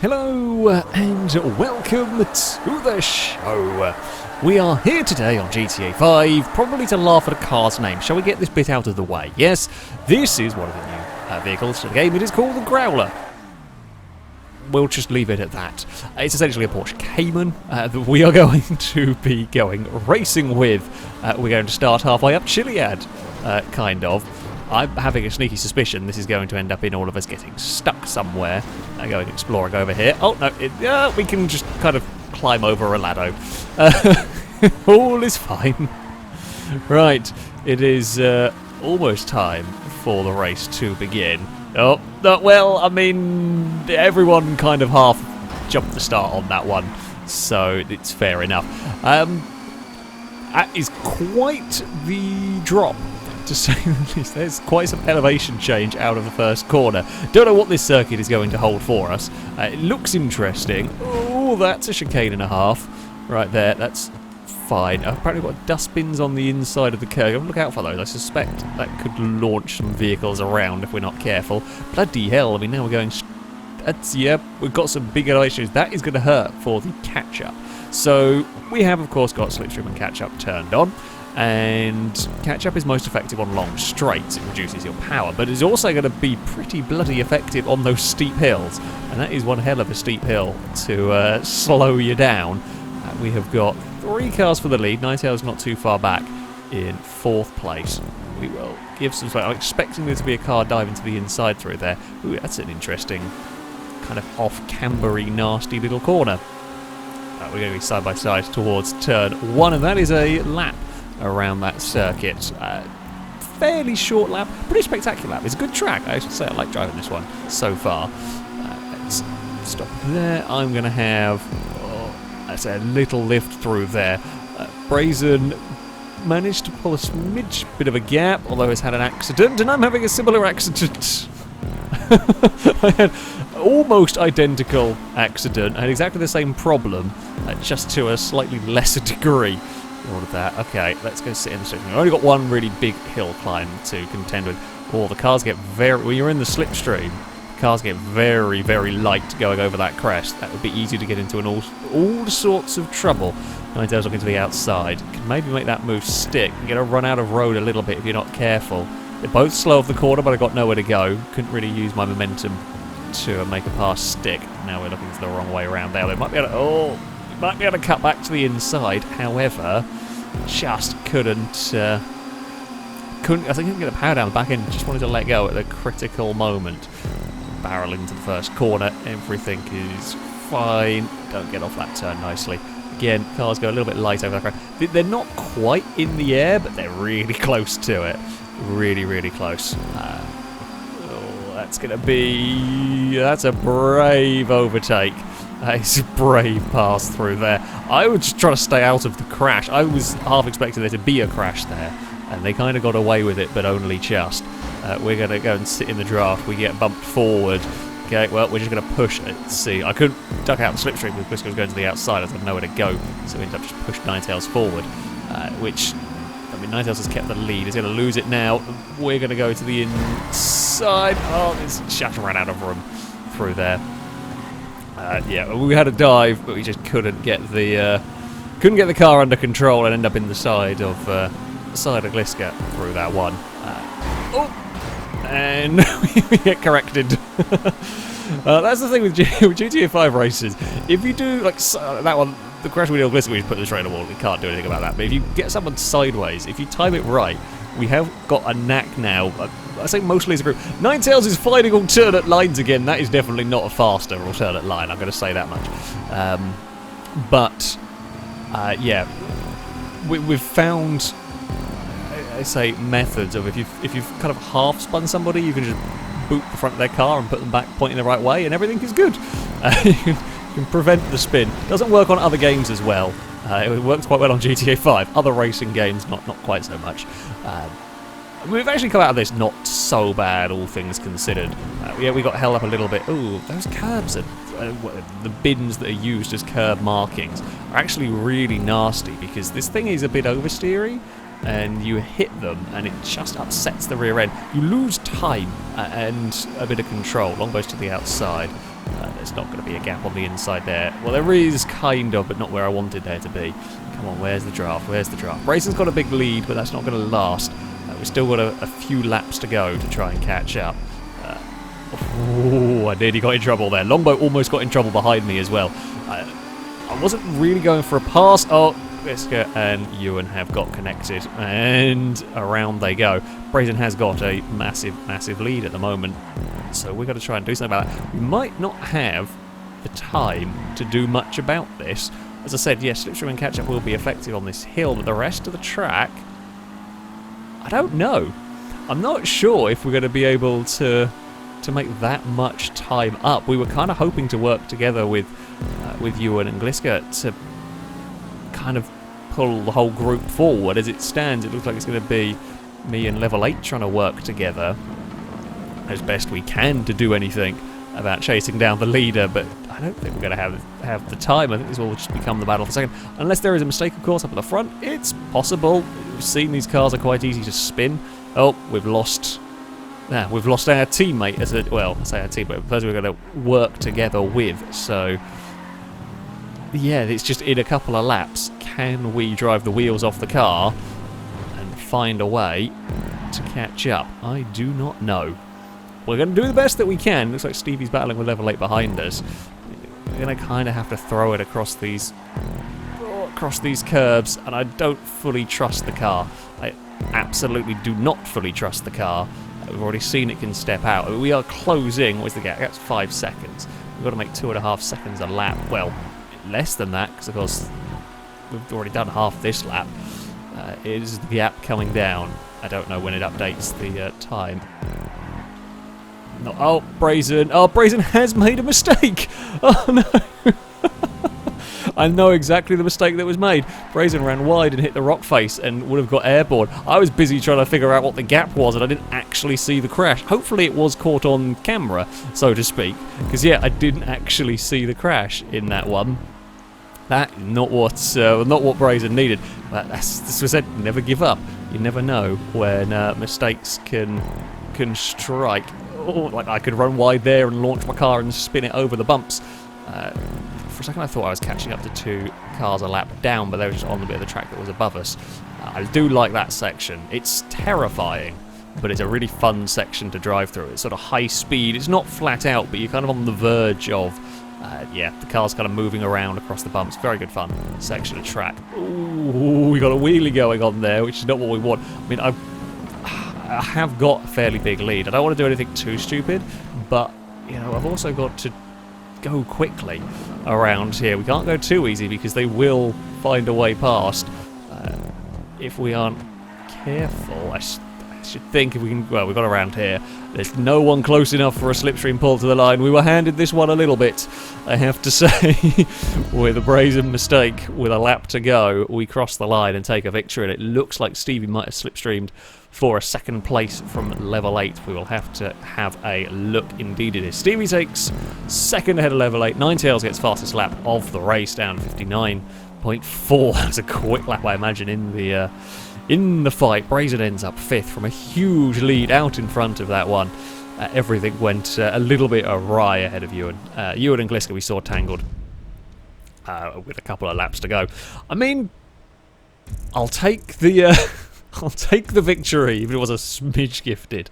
Hello and welcome to the show. We are here today on GTA 5, probably to laugh at a car's name. Shall we get this bit out of the way? Yes, this is one of the new vehicles to the game. It is called the Growler. We'll just leave it at that. It's essentially a Porsche Cayman that we are going to be going racing with. We're going to start halfway up Chiliad, kind of. I'm having a sneaky suspicion this is going to end up in all of us getting stuck somewhere. Going exploring over here. Oh, no, we can just kind of climb over a ladder. All is fine. Right, it is almost time for the race to begin. Oh, well, I mean, everyone kind of half jumped the start on that one, so it's fair enough. That is quite the drop, to say the least. There's quite some elevation change out of the first corner. Don't know what this circuit is going to hold for us. It looks interesting. Oh, that's a chicane and a half right there. That's fine. I've apparently got dustbins on the inside of the curve. Look out for those. I suspect that could launch some vehicles around if we're not careful. Bloody hell, I mean, now we're going... Yep, we've got some big issues. That is going to hurt for the catch-up. So, we have, of course, got slipstream and catch-up turned on. And catch-up is most effective on long straights. It reduces your power, but it's also going to be pretty bloody effective on those steep hills. And that is one hell of a steep hill to slow you down. We have got 3 cars for the lead. Ninetale's not too far back in 4th place. We will give some space. I'm expecting there to be a car diving to the inside through there. Ooh, that's an interesting kind of off-cambery, nasty little corner. We're going to be side by side towards turn 1, and that is a lap around that circuit. Fairly short lap, pretty spectacular lap. It's a good track, I should say. I like driving this one so far. Let's stop there. I'm going to have... That's a little lift through there. Brazen managed to pull a smidge bit of a gap, although has had an accident, and I'm having a similar accident. I had almost identical accident. I had exactly the same problem, just to a slightly lesser degree. All of that. Okay, let's go sit in the slipstream. We've only got one really big hill climb to contend with. Oh, the cars get very... When you're in the slipstream, cars get very, very light going over that crest. That would be easy to get into all sorts of trouble. Ninetale's looking to the outside. Can maybe make that move stick. You're going to run out of road a little bit if you're not careful. They're both slow off the corner, but I got nowhere to go. Couldn't really use my momentum to make a pass stick. Now we're looking the wrong way around there. They might be able to... might be able to cut back to the inside. However, just couldn't... I think I couldn't get the power down the back end. Just wanted to let go at the critical moment. Barrel into the first corner. Everything is fine. Don't get off that turn nicely. Again, cars go a little bit light over that crowd. They're not quite in the air, but they're really close to it. Really, really close. That's going to be... That's a brave overtake. That is a brave pass through there. I was just trying to stay out of the crash. I was half expecting there to be a crash there, and they kind of got away with it, but only just. We're going to go and sit in the draft. We get bumped forward. Okay, well, we're just going to push it. See, I couldn't duck out the slipstream because Briscoe was going to the outside. I didn't know where to go, so we ended up just pushing Ninetales forward, which... I mean, Ninetales has kept the lead. He's going to lose it now. We're going to go to the inside. Oh, it's Shatter ran out of room through there. Yeah, we had a dive, but we just couldn't get the car under control and end up in the side of Gliska through that one. And we get corrected. That's the thing with GTA 5 races. If you do like that one, the crash with Gliska, we just put the straight on the wall. We can't do anything about that. But if you get someone sideways, if you time it right, we have got a knack now. I say mostly as a group. Ninetales is finding alternate lines again. That is definitely not a faster alternate line. I'm going to say that much. Yeah, we've found, I say, methods of if you've kind of half spun somebody, you can just boot the front of their car and put them back pointing the right way, and everything is good. You can prevent the spin. Doesn't work on other games as well. It works quite well on GTA 5. Other racing games, not quite so much. We've actually come out of this not so bad, all things considered. Yeah, we got held up a little bit. Ooh, those curbs, are, the bins that are used as curb markings, are actually really nasty because this thing is a bit oversteery, and you hit them and it just upsets the rear end. You lose time and a bit of control. Longbows to the outside. there's not going to be a gap on the inside there. Well, there is kind of, but not where I wanted there to be. Come on, where's the draft? Where's the draft? Brayson's got a big lead, but that's not going to last. We've still got a few laps to go to try and catch up. Oh, I nearly got in trouble there. Longboat almost got in trouble behind me as well. I wasn't really going for a pass. Oh, Gliska and Ewan have got connected, and around they go. Brayson has got a massive, massive lead at the moment, so we've got to try and do something about that. We might not have the time to do much about this. As I said, yes, slipstream and catch-up will be effective on this hill, but the rest of the track, I don't know. I'm not sure if we're going to be able to make that much time up. We were kind of hoping to work together with Ewan and Gliska to kind of pull the whole group forward. As it stands, it looks like it's going to be me and Level 8 trying to work together as best we can to do anything about chasing down the leader, but I don't think we're going to have the time. I think this will just become the battle for second. Unless there is a mistake, of course, up at the front. It's possible. We've seen these cars are quite easy to spin. Oh, we've lost our teammate as a, well, I say our teammate, the person we're going to work together with. So, yeah, it's just in a couple of laps. Can we drive the wheels off the car and find a way to catch up? I do not know. We're going to do the best that we can. Looks like Stevie's battling with Level 8 behind us. We're going to kind of have to throw it across these curbs, and I don't fully trust the car. I absolutely do not fully trust the car. We've already seen it can step out. We are closing. What's the gap? That's 5 seconds. We've got to make 2.5 seconds a lap. Well, less than that, because of course we've already done half this lap. Is the gap coming down? I don't know when it updates the time. No, oh, Brazen. Oh, Brazen has made a mistake. Oh, no. I know exactly the mistake that was made. Brazen ran wide and hit the rock face and would have got airborne. I was busy trying to figure out what the gap was, and I didn't actually see the crash. Hopefully it was caught on camera, so to speak. Because, yeah, I didn't actually see the crash in that one. That not what Brazen needed. But this was it. Never give up. You never know when mistakes can strike. Oh, like I could run wide there and launch my car and spin it over the bumps. For a second I thought I was catching up to 2 cars a lap down, but they were just on the bit of the track that was above us. I do like that section. It's terrifying, but it's a really fun section to drive through. It's sort of high speed. It's not flat out, but you're kind of on the verge of, yeah, the car's kind of moving around across the bumps. Very good fun section of track. Ooh, we got a wheelie going on there, which is not what we want. I mean, I have got a fairly big lead. I don't want to do anything too stupid, but, you know, I've also got to go quickly around here. We can't go too easy because they will find a way past if we aren't careful. I should think if we can. Well, we got around here. There's no one close enough for a slipstream pull to the line. We were handed this one a little bit, I have to say. With a brazen mistake, with a lap to go, we cross the line and take a victory, and it looks like Stevie might have slipstreamed for a second place from Level 8. We will have to have a look. Indeed it is. Stevie takes second ahead of Level 8. Ninetales gets fastest lap of the race, down 59.4. That's a quick lap, I imagine, in the fight. Brazen ends up 5th from a huge lead out in front of that one. Everything went a little bit awry ahead of Ewan. Ewan and Gliska we saw tangled with a couple of laps to go. I mean, I'll take the I'll take the victory, even if it was a smidge gifted.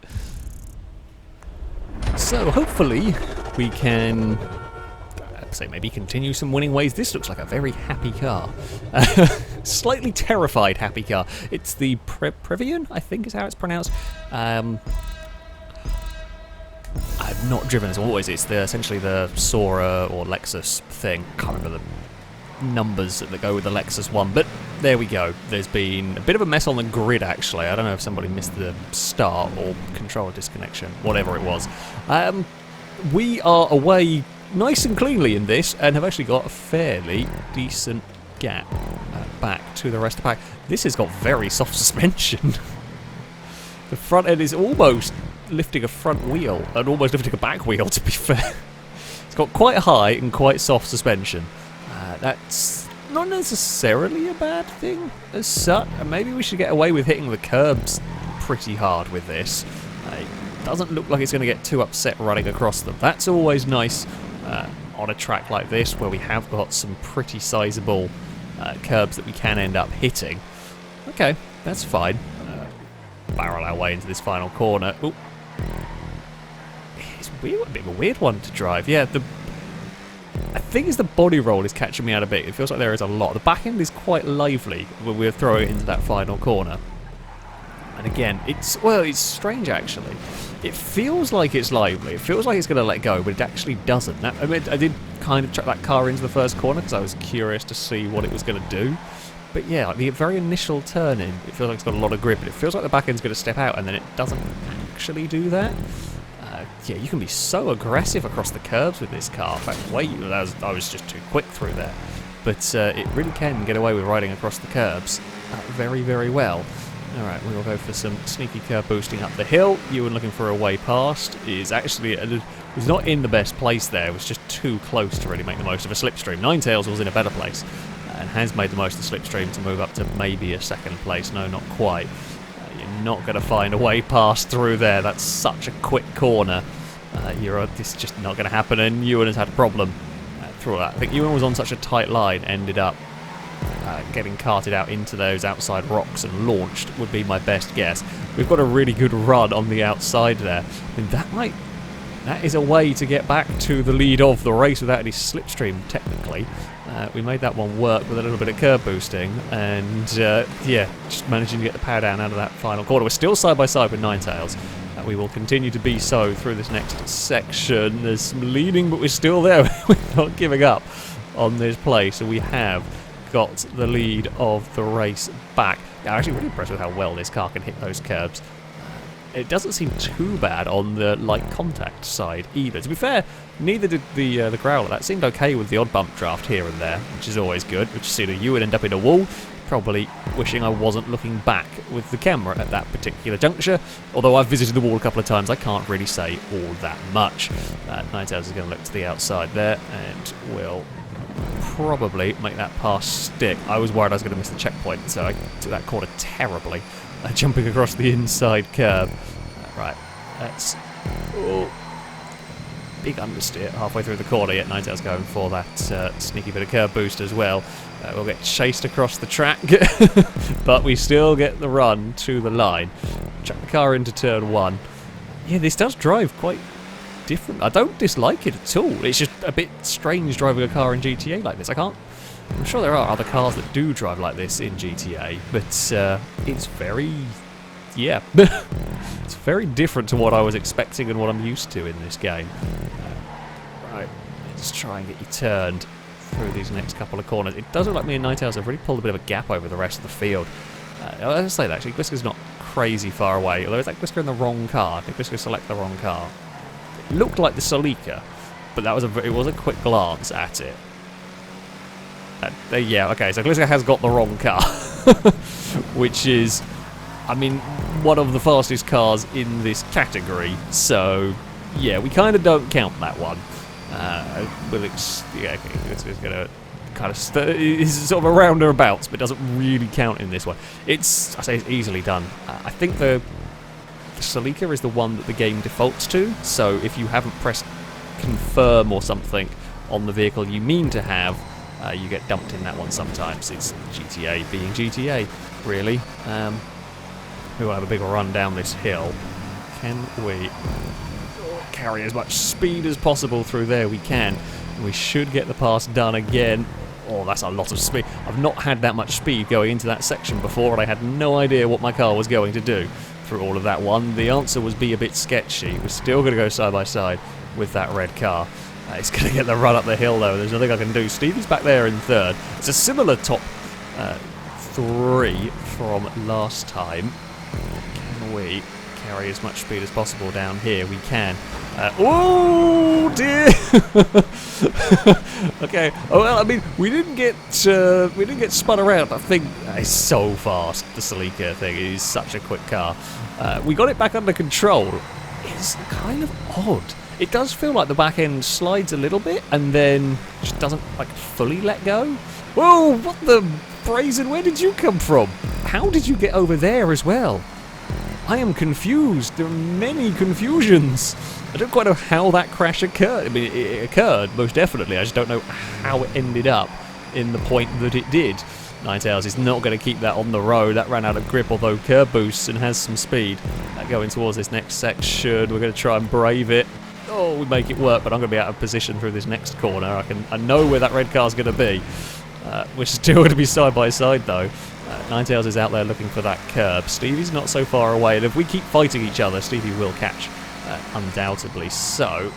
So hopefully we can, say, maybe continue some winning ways. This looks like a very happy car. Slightly terrified happy car. It's the Previan, I think is how it's pronounced. I've not driven this one. What is it? It's essentially the Sora or Lexus thing. Can't remember the numbers that go with the Lexus one, but there we go. There's been a bit of a mess on the grid, actually. I don't know if somebody missed the start or controller disconnection, whatever it was. We are away nice and cleanly in this, and have actually got a fairly decent gap back to the rest of the pack. This has got very soft suspension. The front end is almost lifting a front wheel, and almost lifting a back wheel, to be fair. It's got quite high and quite soft suspension. That's not necessarily a bad thing as such. Maybe we should get away with hitting the curbs pretty hard with this. It doesn't look like it's going to get too upset running across them. That's always nice on a track like this where we have got some pretty sizable curbs that we can end up hitting. Okay, that's fine. Barrel our way into this final corner. Ooh. It's weird, a bit of a weird one to drive. Yeah, I think it's the body roll is catching me out a bit. It feels like there is a lot. The back end is quite lively when we're throwing it into that final corner. And again, it's strange actually. It feels like it's lively. It feels like it's going to let go, but it actually doesn't. I mean, I did kind of track that car into the first corner because I was curious to see what it was going to do. But yeah, like the very initial turn in, it feels like it's got a lot of grip, and it feels like the back end's going to step out, and then it doesn't actually do that. Yeah, you can be so aggressive across the curves with this car. In fact, I was just too quick through there. But it really can get away with riding across the curbs very, very well. Alright, we will go for some sneaky curb boosting up the hill. Ewan looking for a way past is actually was not in the best place there. It was just too close to really make the most of a slipstream. Ninetales was in a better place and has made the most of the slipstream to move up to maybe a second place. No, not quite. You're not going to find a way past through there. That's such a quick corner. This is just not going to happen, and Ewan has had a problem through that. I think Ewan was on such a tight line, ended up getting carted out into those outside rocks and launched would be my best guess. We've got a really good run on the outside there. I mean, that is a way to get back to the lead of the race without any slipstream, technically. We made that one work with a little bit of curb boosting, and yeah, just managing to get the power down out of that final corner. We're still side by side with Ninetales. We will continue to be so through this next section. There's some leading, but we're still there. We're not giving up on this play, so we have got the lead of the race back. I'm actually really impressed with how well this car can hit those curbs. It doesn't seem too bad on the light contact side either. To be fair, neither did the Growler. That seemed okay with the odd bump draft here and there, which is always good. Which is either you would end up in a wall, probably wishing I wasn't looking back with the camera at that particular juncture. Although I've visited the wall a couple of times, I can't really say all that much. Ninetales is going to look to the outside there, and will probably make that pass stick. I was worried I was going to miss the checkpoint, so I took that corner terribly, jumping across the inside curb. Right, that's big understeer halfway through the corner, yet Ninetales going for that sneaky bit of curb boost as well. We'll get chased across the track, but we still get the run to the line. Chuck the car into turn one. Yeah, this does drive quite different. I don't dislike it at all. It's just a bit strange driving a car in GTA like this. I'm sure there are other cars that do drive like this in GTA, but it's very, yeah, it's very different to what I was expecting and what I'm used to in this game. Right, let's try and get you turned through these next couple of corners. It does look like me and Ninetales have really pulled a bit of a gap over the rest of the field. I'll say that actually, Glisker's not crazy far away, although is that Glisker in the wrong car? Did Glisker select the wrong car? It looked like the Celica, but that was it was a quick glance at it. Yeah, okay, so Glisker has got the wrong car, which is, I mean, one of the fastest cars in this category, so yeah, we kind of don't count that one. It's going to kind of it's sort of a roundabouts, but doesn't really count in this one. I say it's easily done. I think the Celica is the one that the game defaults to, so if you haven't pressed confirm or something on the vehicle you mean to have, you get dumped in that one sometimes. It's GTA being GTA, really. We will have a big run down this hill. Can we carry as much speed as possible through there? We can. We should get the pass done again. Oh, that's a lot of speed. I've not had that much speed going into that section before, and I had no idea what my car was going to do through all of that one. The answer was be a bit sketchy. We're still going to go side by side with that red car. It's going to get the run up the hill, though. There's nothing I can do. Stevie's back there in third. It's a similar top three from last time. Can we carry as much speed as possible down here? We can. Oh dear! Okay. Oh well, I mean, we didn't get spun around. I think it's so fast. The Celica thing is such a quick car. We got it back under control. It's kind of odd. It does feel like the back end slides a little bit and then just doesn't like fully let go. Whoa! What the brazen? Where did you come from? How did you get over there as well? I am confused. There are many confusions. I don't quite know how that crash occurred. I mean, it occurred, most definitely. I just don't know how it ended up in the point that it did. Ninetales is not going to keep that on the road. That ran out of grip, although curb boosts and has some speed. Going towards this next section, we're going to try and brave it. Oh, we make it work, but I'm going to be out of position through this next corner. I know where that red car's going to be. We're still going to be side by side, though. Ninetales is out there looking for that curb. Stevie's not so far away, and if we keep fighting each other, Stevie will catch, undoubtedly. So,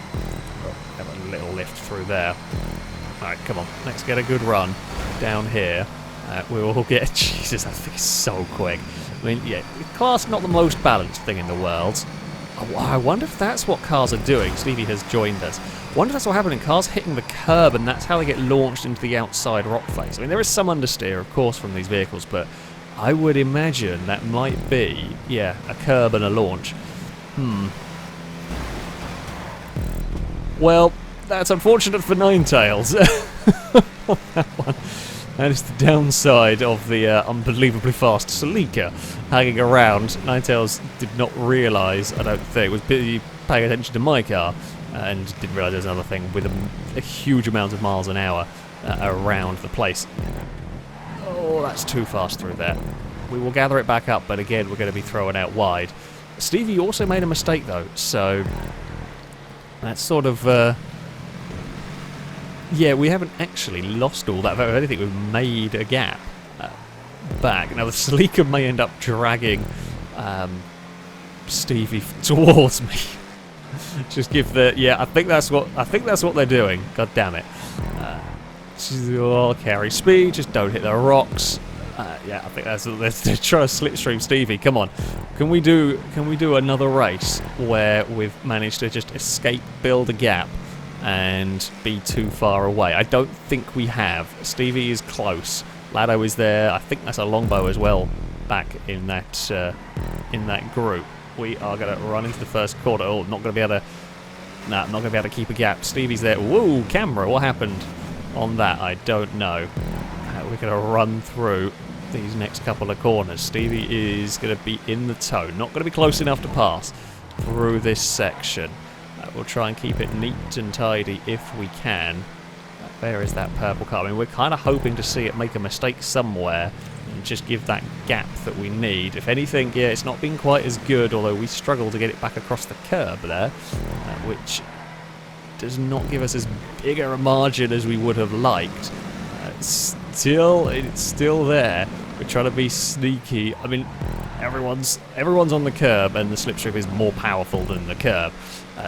have a little lift through there. Alright, come on, let's get a good run down here. We will get... Jesus, that thing is so quick. I mean, yeah, class not the most balanced thing in the world. I wonder if that's what cars are doing. Stevie has joined us. I wonder if that's what happened. Cars hitting the curb, and that's how they get launched into the outside rock face. I mean, there is some understeer, of course, from these vehicles, but I would imagine that might be, yeah, a curb and a launch. Well, that's unfortunate for Ninetales. That one. That is the downside of the unbelievably fast Celica hanging around. Ninetales did not realise, I don't think, was busy paying attention to my car and didn't realise there's another thing with a huge amount of miles an hour around the place. Oh, that's too fast through there. We will gather it back up, but again, we're going to be throwing out wide. Stevie also made a mistake, though, so that's sort of... yeah, we haven't actually lost all that. If anything, we've made a gap back. Now, the Celica may end up dragging Stevie towards me. Just give the... Yeah, I think that's what they're doing. God damn it. Carry speed. Just don't hit the rocks. Yeah, I think that's... They're trying to slipstream Stevie. Come on. Can we do another race where we've managed to just escape, build a gap, and be too far away? I don't think we have. Stevie is close. Lado is there. I think that's a longbow as well back in that group. We are going to run into the first corner. Oh, not going to be able to... Nah, not going to be able to keep a gap. Stevie's there. Whoa, camera. What happened on that? I don't know. We're going to run through these next couple of corners. Stevie is going to be in the toe. Not going to be close enough to pass through this section. We'll try and keep it neat and tidy if we can. Where is that purple car? I mean, we're kind of hoping to see it make a mistake somewhere and just give that gap that we need. If anything, yeah, it's not been quite as good, although we struggle to get it back across the curb there, which does not give us as big a margin as we would have liked. It's still there. We're trying to be sneaky. I mean, everyone's on the curb, and the slipstream is more powerful than the curb.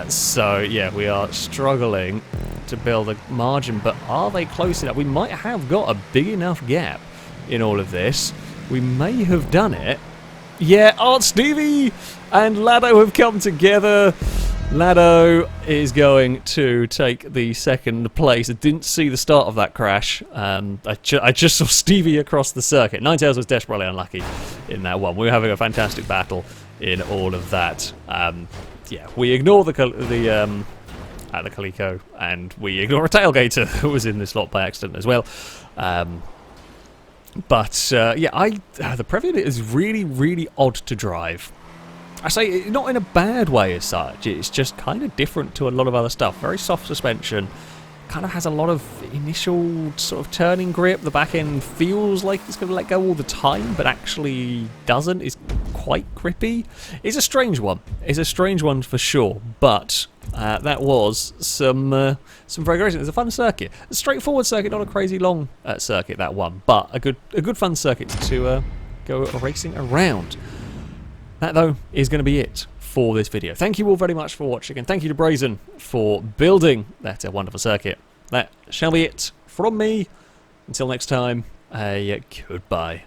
So, yeah, we are struggling to build a margin, but are they close enough? We might have got a big enough gap in all of this. We may have done it. Yeah, Art Stevie and Lado have come together. Lado is going to take the second place. I didn't see the start of that crash. I just saw Stevie across the circuit. Ninetales was desperately unlucky in that one. We were having a fantastic battle in all of that. Yeah, we ignore the Calico, and we ignore a tailgater who was in this lot by accident as well. Yeah, the Previous is really, really odd to drive. I say not in a bad way as such. It's just kind of different to a lot of other stuff. Very soft suspension. Kind of has a lot of initial sort of turning grip. The back end feels like it's going to let go all the time, but actually doesn't. It's quite grippy. It's a strange one. It's a strange one for sure. But that was some very great. It's a fun circuit. A straightforward circuit, not a crazy long circuit. That one, but a good fun circuit to go racing around. That though is going to be it for this video. Thank you all very much for watching, and thank you to Brazen for building that wonderful circuit. That shall be it from me. Until next time, goodbye.